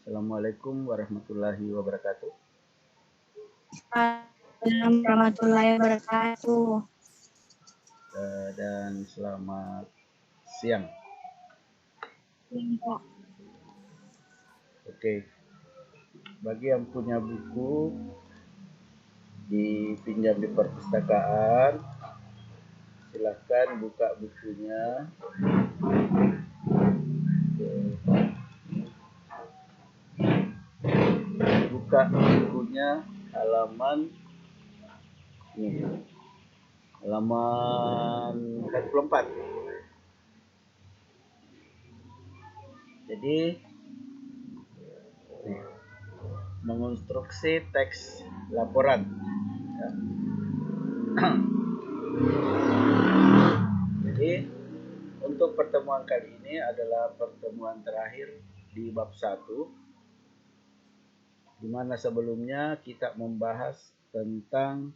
Assalamualaikum warahmatullahi wabarakatuh. Assalamualaikum warahmatullahi wabarakatuh. Dan selamat siang. Oke, bagi yang punya buku dipinjam di perpustakaan, silahkan buka bukunya. Buka bukunya halaman ini, halaman 44. Jadi mengonstruksi teks laporan ya. Jadi untuk pertemuan kali ini adalah pertemuan terakhir di bab 1, di mana sebelumnya kita membahas tentang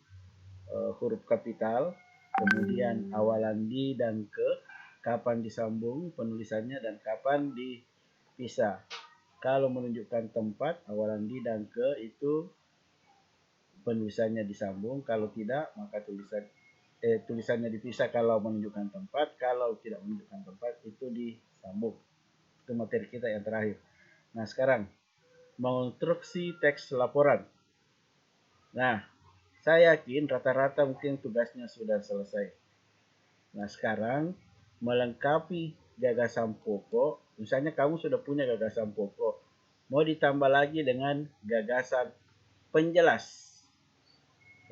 huruf kapital, kemudian awalan di dan ke, kapan disambung penulisannya dan kapan dipisah. Kalau menunjukkan tempat, awalan di dan ke itu penulisannya disambung, kalau tidak maka tulisannya dipisah kalau menunjukkan tempat, kalau tidak menunjukkan tempat itu disambung. Itu materi kita yang terakhir. Nah, sekarang mengonstruksi teks laporan. Nah, saya yakin rata-rata mungkin tugasnya sudah selesai. Nah, sekarang melengkapi gagasan pokok, misalnya kamu sudah punya gagasan pokok, mau ditambah lagi dengan gagasan penjelas.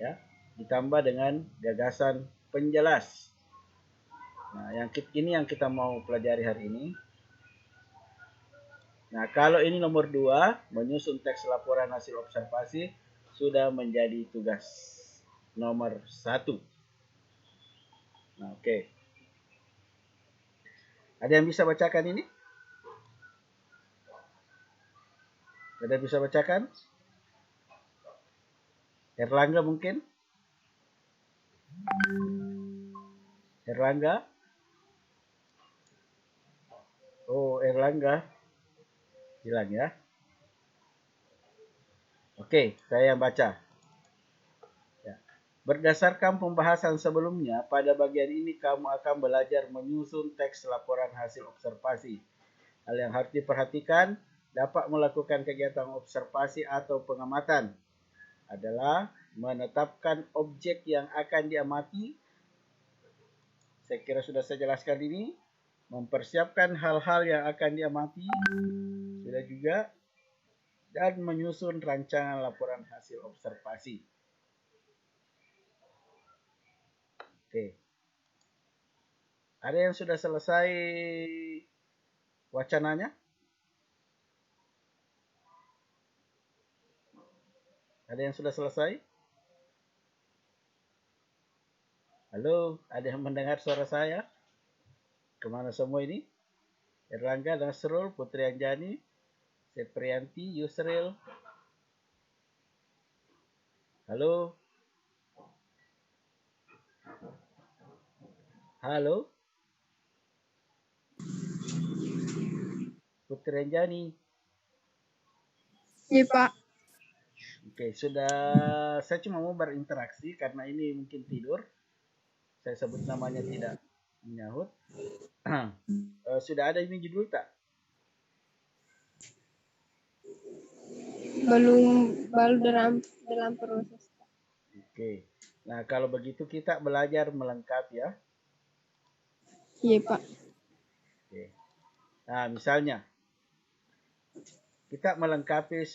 Ya, ditambah dengan gagasan penjelas. Nah, ini yang kita mau pelajari hari ini. Nah, kalau ini nomor 2, menyusun teks laporan hasil observasi, sudah menjadi tugas nomor 1. Nah, oke. Ada yang bisa bacakan ini? Ada yang bisa bacakan? Erlangga mungkin? Erlangga? Oh, Erlangga. Hilang ya. Oke, saya yang baca. Ya. Berdasarkan pembahasan sebelumnya, pada bagian ini kamu akan belajar menyusun teks laporan hasil observasi. Hal yang harus diperhatikan, dapat melakukan kegiatan observasi atau pengamatan adalah menetapkan objek yang akan diamati. Saya kira sudah saya jelaskan ini. Mempersiapkan hal-hal yang akan diamati. Sudah juga. Dan menyusun rancangan laporan hasil observasi. Oke. Ada yang sudah selesai wacananya? Ada yang sudah selesai? Halo, ada yang mendengar suara saya? Kemana semua ini? Erlangga, Nasrul, Putri Anjani, Seprianti, Yusril. Halo? Halo? Putri Anjani. Iya, Pak. Oke, sudah. Saya cuma mau berinteraksi karena ini mungkin tidur. Saya sebut namanya tidak menyahut. Sudah ada ini judul tak? Baru dalam proses. Oke. Nah, kalau begitu kita belajar melengkapi ya. Iya, Pak. Oke. Nah, misalnya kita melengkapi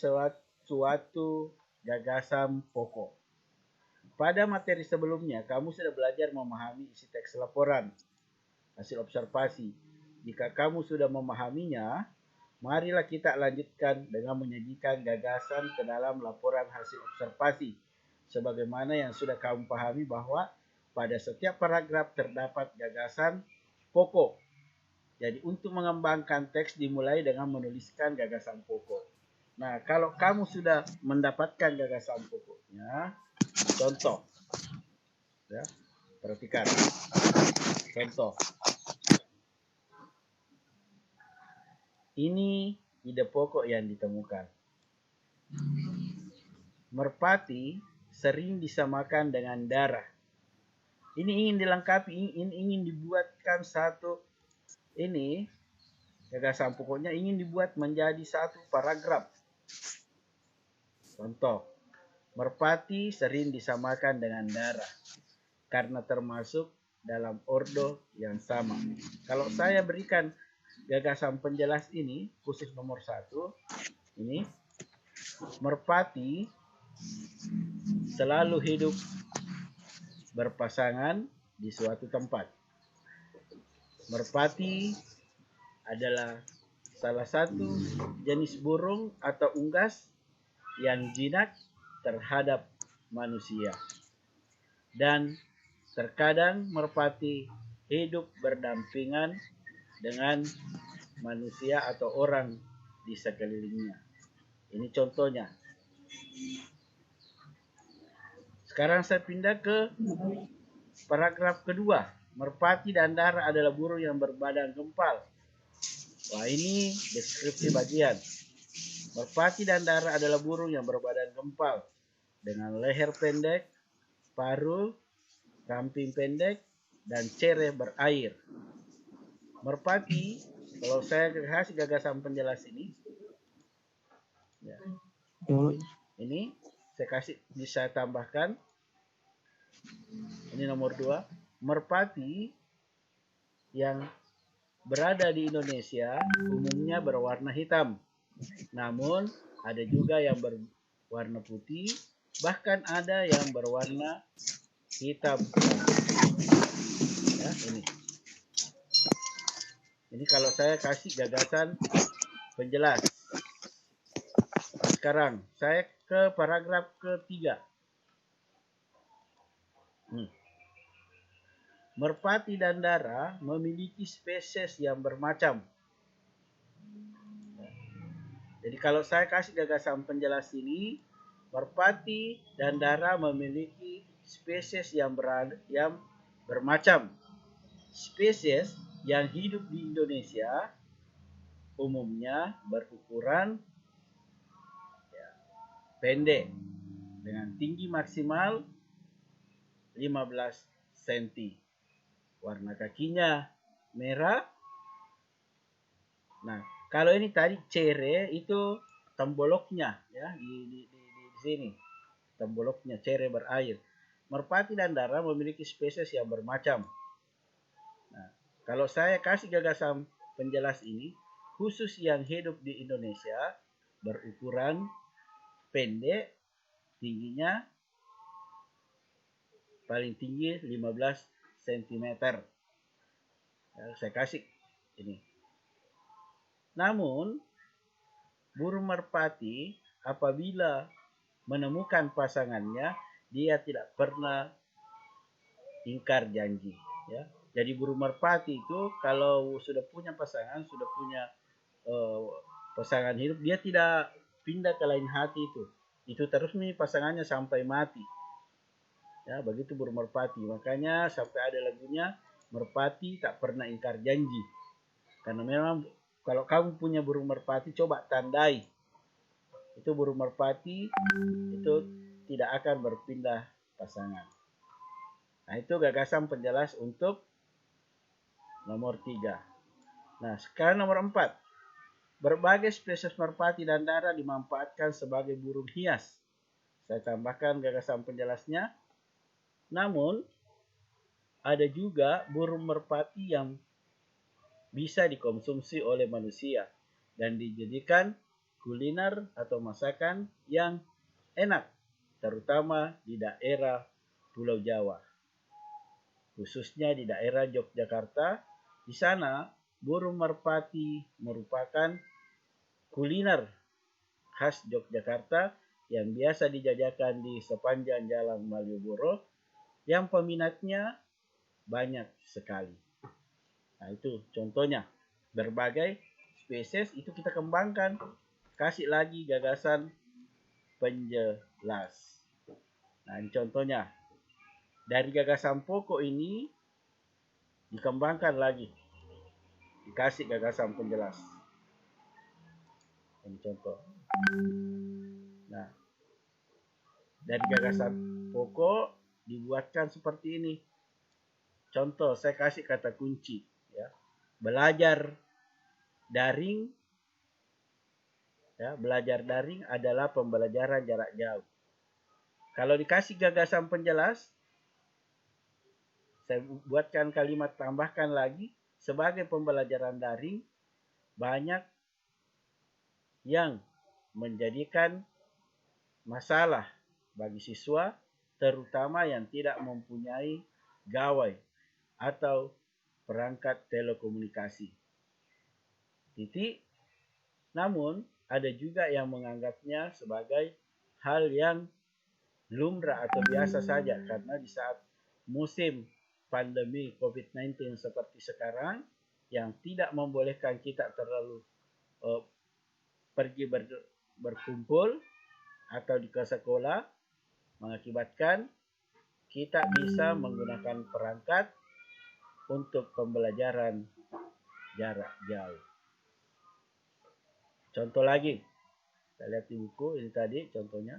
suatu gagasan pokok. Pada materi sebelumnya, kamu sudah belajar memahami isi teks laporan hasil observasi. Jika kamu sudah memahaminya, marilah kita lanjutkan dengan menyajikan gagasan ke dalam laporan hasil observasi. Sebagaimana yang sudah kamu pahami bahwa pada setiap paragraf terdapat gagasan pokok. Jadi untuk mengembangkan teks dimulai dengan menuliskan gagasan pokok. Nah, kalau kamu sudah mendapatkan gagasan pokoknya, contoh. Ya, perhatikan. Contoh. Ini ide pokok yang ditemukan. Merpati sering disamakan dengan darah. Ini ingin dilengkapi, ingin dibuatkan satu, ini gagasan pokoknya ingin dibuat menjadi satu paragraf. Contoh, merpati sering disamakan dengan darah karena termasuk dalam ordo yang sama. Kalau saya berikan gagasan penjelas ini, khusus nomor 1, ini, merpati selalu hidup berpasangan di suatu tempat. Merpati adalah salah satu jenis burung atau unggas yang jinak terhadap manusia. Dan terkadang merpati hidup berdampingan dengan manusia atau orang di sekelilingnya. Ini contohnya. Sekarang saya pindah ke paragraf kedua. Merpati dan darah adalah burung yang berbadan gempal. Wah, ini deskripsi bagian. Merpati dan darah adalah burung yang berbadan gempal dengan leher pendek, paruh, ramping pendek, dan cereh berair. Merpati, kalau saya kasih gagasan penjelas ini, ya, ini saya kasih, bisa tambahkan. Ini nomor 2. Merpati yang berada di Indonesia umumnya berwarna hitam. Namun ada juga yang berwarna putih, bahkan ada yang berwarna hitam. Ya, ini. Ini kalau saya kasih gagasan penjelas. Sekarang saya ke paragraf ketiga. Merpati dan darah memiliki spesies yang bermacam. Jadi kalau saya kasih gagasan penjelas ini, merpati dan darah memiliki spesies yang bermacam. Spesies yang hidup di Indonesia umumnya berukuran pendek dengan tinggi maksimal 15 cm. Warna kakinya merah. Nah, kalau ini tadi cereh itu temboloknya, ya, di sini. Temboloknya cereh berair. Merpati dan darah memiliki spesies yang bermacam. Nah, kalau saya kasih gagasan penjelas ini, khusus yang hidup di Indonesia berukuran pendek, tingginya paling tinggi 15 cm. Ya, saya kasih ini. Namun, burung merpati apabila menemukan pasangannya, dia tidak pernah ingkar janji. Ya. Jadi burung merpati itu kalau sudah punya pasangan, sudah punya pasangan hidup, dia tidak pindah ke lain hati itu. Itu terus nih pasangannya sampai mati. Ya, begitu burung merpati. Makanya sampai ada lagunya, merpati tak pernah ingkar janji. Karena memang kalau kamu punya burung merpati, coba tandai. Itu burung merpati itu tidak akan berpindah pasangan. Nah, itu gagasan penjelas untuk nomor 3. Nah, sekarang nomor 4. Berbagai spesies merpati dan darah dimanfaatkan sebagai burung hias. Saya tambahkan gagasan penjelasnya. Namun, ada juga burung merpati yang bisa dikonsumsi oleh manusia dan dijadikan kuliner atau masakan yang enak, terutama di daerah Pulau Jawa. Khususnya di daerah Yogyakarta. Di sana, burung merpati merupakan kuliner khas Yogyakarta yang biasa dijajakan di sepanjang Jalan Malioboro, yang peminatnya banyak sekali. Nah, itu contohnya. Berbagai spesies itu kita kembangkan. Kasih lagi gagasan penjelas. Nah, ini contohnya. Dari gagasan pokok ini dikembangkan lagi. Dikasih gagasan penjelas. Ini contoh. Nah, dari gagasan pokok dibuatkan seperti ini. Contoh, saya kasih kata kunci. Ya. Belajar daring. Ya, belajar daring adalah pembelajaran jarak jauh. Kalau dikasih gagasan penjelas, saya buatkan kalimat tambahkan lagi. Sebagai pembelajaran daring, banyak yang menjadikan masalah bagi siswa, terutama yang tidak mempunyai gawai atau perangkat telekomunikasi. Titik. Namun, ada juga yang menganggapnya sebagai hal yang lumrah atau biasa saja, karena di saat musim pandemi COVID-19 seperti sekarang, yang tidak membolehkan kita terlalu pergi berkumpul atau di sekolah, mengakibatkan kita bisa menggunakan perangkat untuk pembelajaran jarak jauh. Contoh lagi, kita lihat di buku ini tadi contohnya.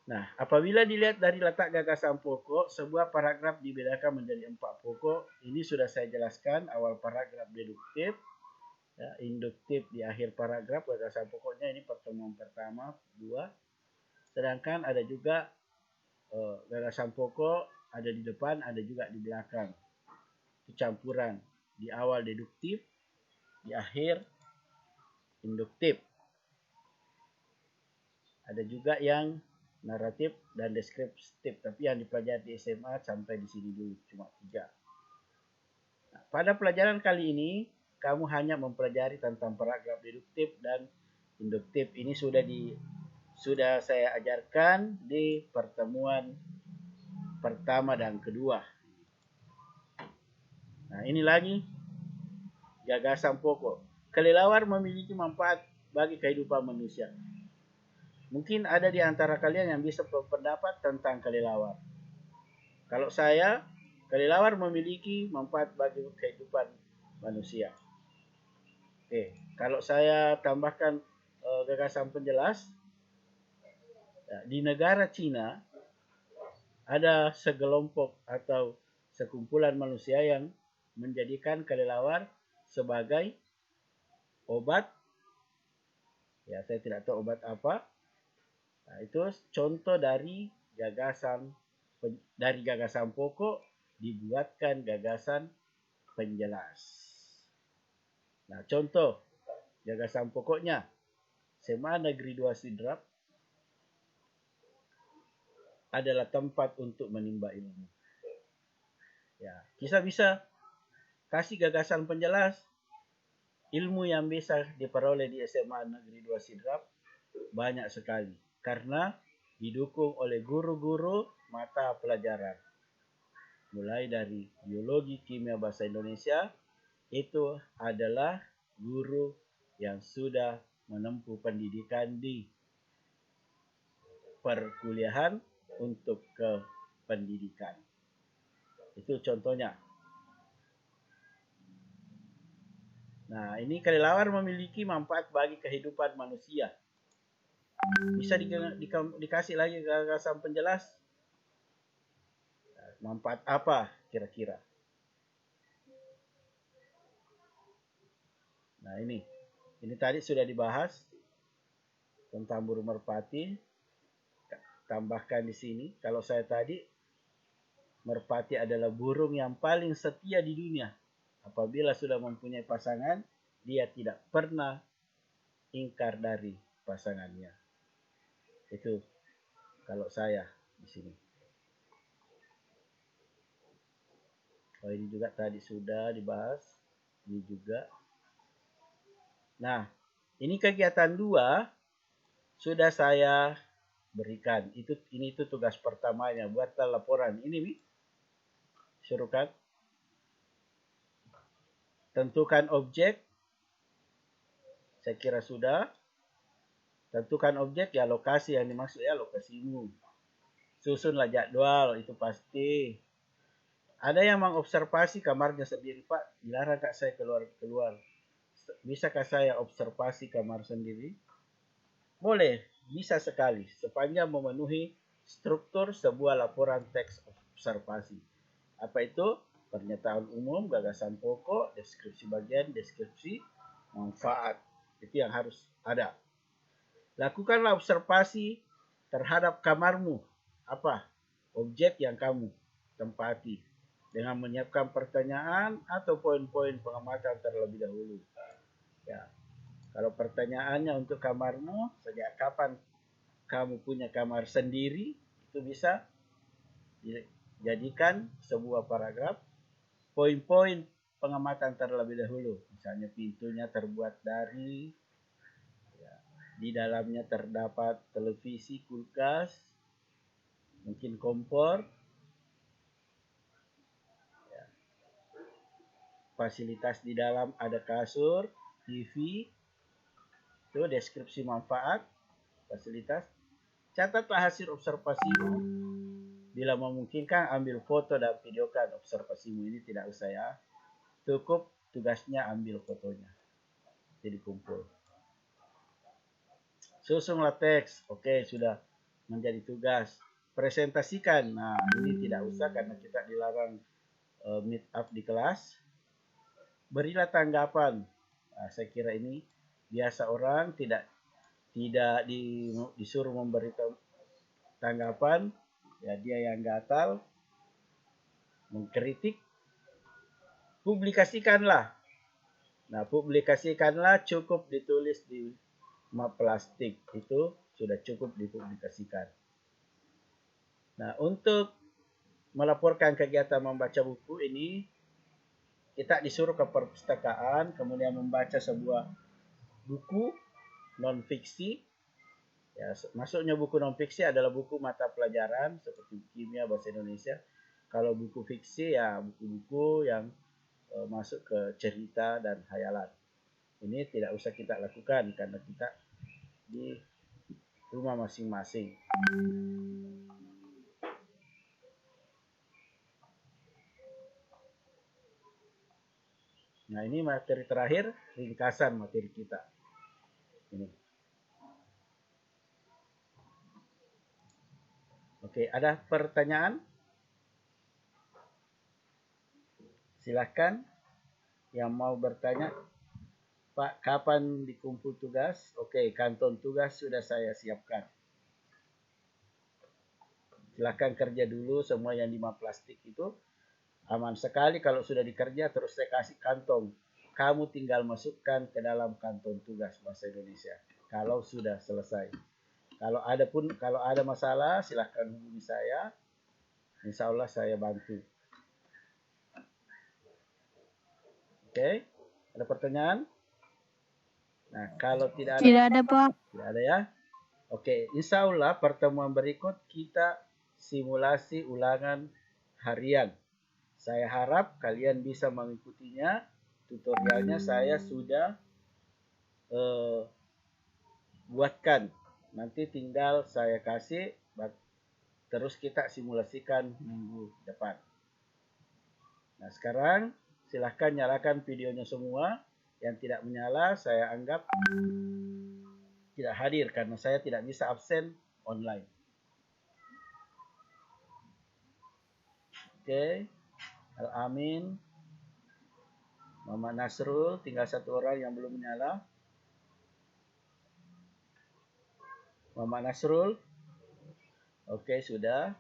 Nah, apabila dilihat dari letak gagasan pokok, sebuah paragraf dibedakan menjadi 4 pokok. Ini sudah saya jelaskan, awal paragraf deduktif, ya, induktif di akhir paragraf. Gagasan pokoknya ini pertemuan pertama, 2. Sedangkan ada juga gagasan pokok ada di depan, ada juga di belakang. Itu campuran, di awal deduktif, di akhir induktif. Ada juga yang naratif dan deskriptif, tapi yang dipelajari di SMA sampai di sini dulu, cuma 3. Nah, pada pelajaran kali ini, kamu hanya mempelajari tentang paragraf deduktif dan induktif. Ini sudah saya ajarkan di pertemuan pertama dan kedua. Nah, ini lagi gagasan pokok. Kelelawar memiliki manfaat bagi kehidupan manusia. Mungkin ada di antara kalian yang bisa berpendapat tentang kelelawar. Kalau saya, kelelawar memiliki manfaat bagi kehidupan manusia. Oke, kalau saya tambahkan gagasan penjelas, di negara Cina ada segelompok atau sekumpulan manusia yang menjadikan kelelawar sebagai obat. Ya, saya tidak tahu obat apa. Nah, itu contoh dari gagasan pokok dibuatkan gagasan penjelas. Nah, contoh gagasan pokoknya, SMA Negeri 2 Sidrap adalah tempat untuk menimba ilmu. Ya, kita bisa kasih gagasan penjelas ilmu yang bisa diperoleh di SMA Negeri 2 Sidrap banyak sekali, karena didukung oleh guru-guru mata pelajaran. Mulai dari biologi, kimia, bahasa Indonesia, itu adalah guru yang sudah menempuh pendidikan di perkuliahan untuk ke pendidikan. Itu contohnya. Nah, ini kelelawar memiliki manfaat bagi kehidupan manusia. Bisa dikasih lagi gagasan penjelas. Manfaat apa kira-kira? Nah, ini tadi sudah dibahas tentang burung merpati. Tambahkan di sini, kalau saya tadi, merpati adalah burung yang paling setia di dunia. Apabila sudah mempunyai pasangan, dia tidak pernah ingkar dari pasangannya. Itu kalau saya di sini. Oh, ini juga tadi sudah dibahas. Ini juga. Nah, ini kegiatan 2 sudah saya berikan. Ini tugas pertamanya. Buatlah laporan. Ini suruhkan. Tentukan objek. Saya kira sudah. Tentukan objek, ya lokasi yang dimaksud, ya lokasimu. Susunlah jadwal, itu pasti. Ada yang mengobservasi kamarnya sendiri, Pak. Dilarang Kak saya keluar. Bisakah saya observasi kamar sendiri? Boleh, bisa sekali. Sepanjang memenuhi struktur sebuah laporan teks observasi. Apa itu? Pernyataan umum, gagasan pokok, deskripsi bagian, deskripsi manfaat. Itu yang harus ada. Lakukanlah observasi terhadap kamarmu. Apa? Objek yang kamu tempati. Dengan menyiapkan pertanyaan atau poin-poin pengamatan terlebih dahulu. Ya. Kalau pertanyaannya untuk kamarmu, sejak kapan kamu punya kamar sendiri, itu bisa dijadikan sebuah paragraf. Poin-poin pengamatan terlebih dahulu. Misalnya pintunya terbuat dari, ya, di dalamnya terdapat televisi, kulkas, mungkin kompor, ya. Fasilitas di dalam ada kasur, TV, itu deskripsi manfaat, fasilitas. Catatlah hasil observasimu. Bila memungkinkan, ambil foto dan videokan observasimu. Ini tidak usah ya. Cukup tugasnya ambil fotonya. Jadi kumpul. Susunlah teks. Oke, sudah menjadi tugas. Presentasikan. Nah, ini tidak usah karena kita dilarang meet up di kelas. Berilah tanggapan. Nah, saya kira ini biasa orang tidak disuruh memberi tanggapan. Ya, dia yang gatal, mengkritik, publikasikanlah. Nah, publikasikanlah cukup ditulis di map plastik. Itu sudah cukup dipublikasikan. Nah, untuk melaporkan kegiatan membaca buku ini, kita disuruh ke perpustakaan, kemudian membaca sebuah buku non-fiksi. Ya, masuknya buku non-fiksi adalah buku mata pelajaran seperti kimia, bahasa Indonesia. Kalau buku fiksi ya buku-buku yang masuk ke cerita dan khayalan. Ini tidak usah kita lakukan karena kita di rumah masing-masing. Nah, ini materi terakhir, ringkasan materi kita. Ini. Oke, ada pertanyaan? Silahkan yang mau bertanya. Pak, kapan dikumpul tugas? Oke, kantong tugas sudah saya siapkan. Silahkan kerja dulu semua yang di map plastik itu. Aman sekali kalau sudah dikerja terus saya kasih kantong. Kamu tinggal masukkan ke dalam kantong tugas bahasa Indonesia. Kalau sudah selesai. Kalau ada masalah silahkan hubungi saya. Insya Allah saya bantu. Oke, ada pertanyaan? Nah, kalau tidak ada, Pak. Tidak ada ya. Oke, insya Allah pertemuan berikut kita simulasi ulangan harian. Saya harap kalian bisa mengikutinya. Tutorialnya saya sudah buatkan. Nanti tinggal saya kasih, terus kita simulasikan minggu depan. Nah, sekarang silahkan nyalakan videonya semua. Yang tidak menyala saya anggap tidak hadir karena saya tidak bisa absen online. Oke. Al-Amin. Muhammad Nasrul, tinggal satu orang yang belum menyala. Muhammad Nasrul. Oke, sudah.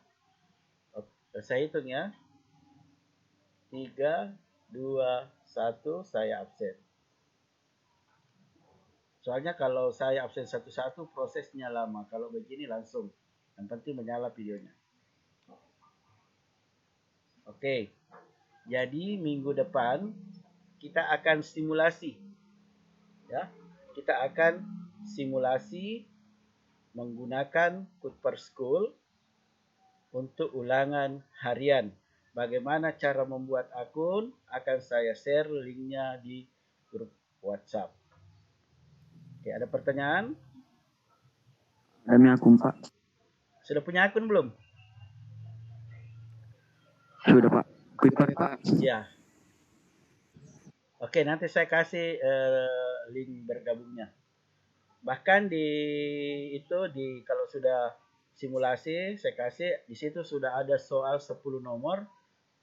Oke, saya hitung ya. 3, 2, 1, saya absen. Soalnya kalau saya absen satu-satu prosesnya lama. Kalau begini langsung. Yang penting menyala videonya. Oke. Jadi minggu depan kita akan simulasi. Ya. Kita akan simulasi menggunakan Cooper School untuk ulangan harian. Bagaimana cara membuat akun akan saya share linknya di grup WhatsApp. Oke, ada pertanyaan? Kami akun, Pak. Sudah punya akun belum? Sudah, Pak. Kuiper Pak. Ya. Oke, nanti saya kasih link bergabungnya. Bahkan kalau sudah simulasi saya kasih di situ sudah ada soal 10 nomor.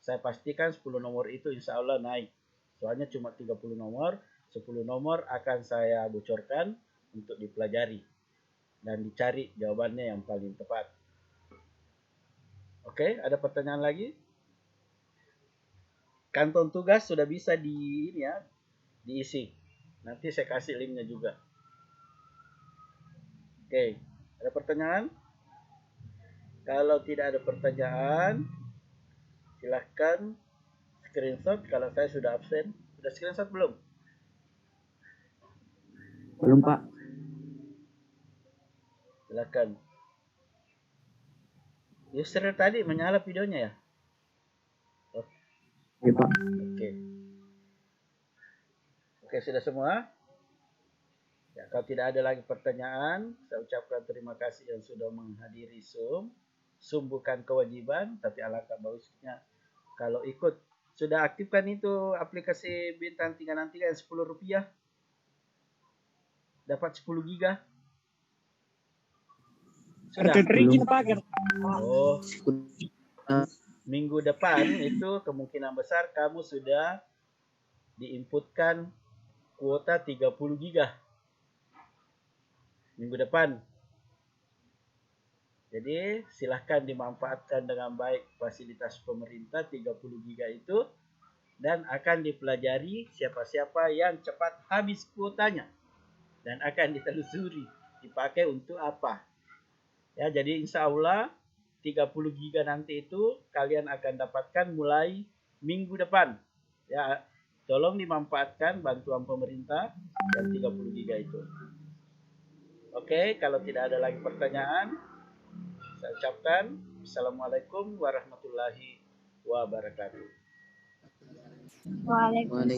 Saya pastikan 10 nomor itu insya Allah naik. Soalnya cuma 30 nomor, 10 nomor akan saya bocorkan untuk dipelajari dan dicari jawabannya yang paling tepat. Oke, ada pertanyaan lagi? Kantong tugas sudah bisa diisi. Nanti saya kasih linknya juga. Oke, ada pertanyaan? Kalau tidak ada pertanyaan, silahkan screenshot kalau saya sudah absen. Sudah screenshot belum? Belum Pak. Silakan. User tadi menyala videonya ya? Iya Pak. Oke. Oke, sudah semua? Ya, kalau tidak ada lagi pertanyaan, saya ucapkan terima kasih yang sudah menghadiri Zoom. Zoom bukan kewajiban, tapi alangkah bagusnya kalau ikut. Sudah aktifkan itu aplikasi Bintang 363 yang Rp10. Dapat 10 giga. Sudah. Oh, minggu depan itu kemungkinan besar kamu sudah diinputkan kuota 30 giga. Minggu depan. Jadi silahkan dimanfaatkan dengan baik fasilitas pemerintah 30 giga itu dan akan dipelajari siapa-siapa yang cepat habis kuotanya dan akan ditelusuri dipakai untuk apa. Ya, jadi insya Allah 30 giga nanti itu kalian akan dapatkan mulai minggu depan. Ya, tolong dimanfaatkan bantuan pemerintah yang 30 giga itu. Oke, kalau tidak ada lagi pertanyaan, saya ucapkan Assalamualaikum warahmatullahi wabarakatuh. Waalaikumsalam.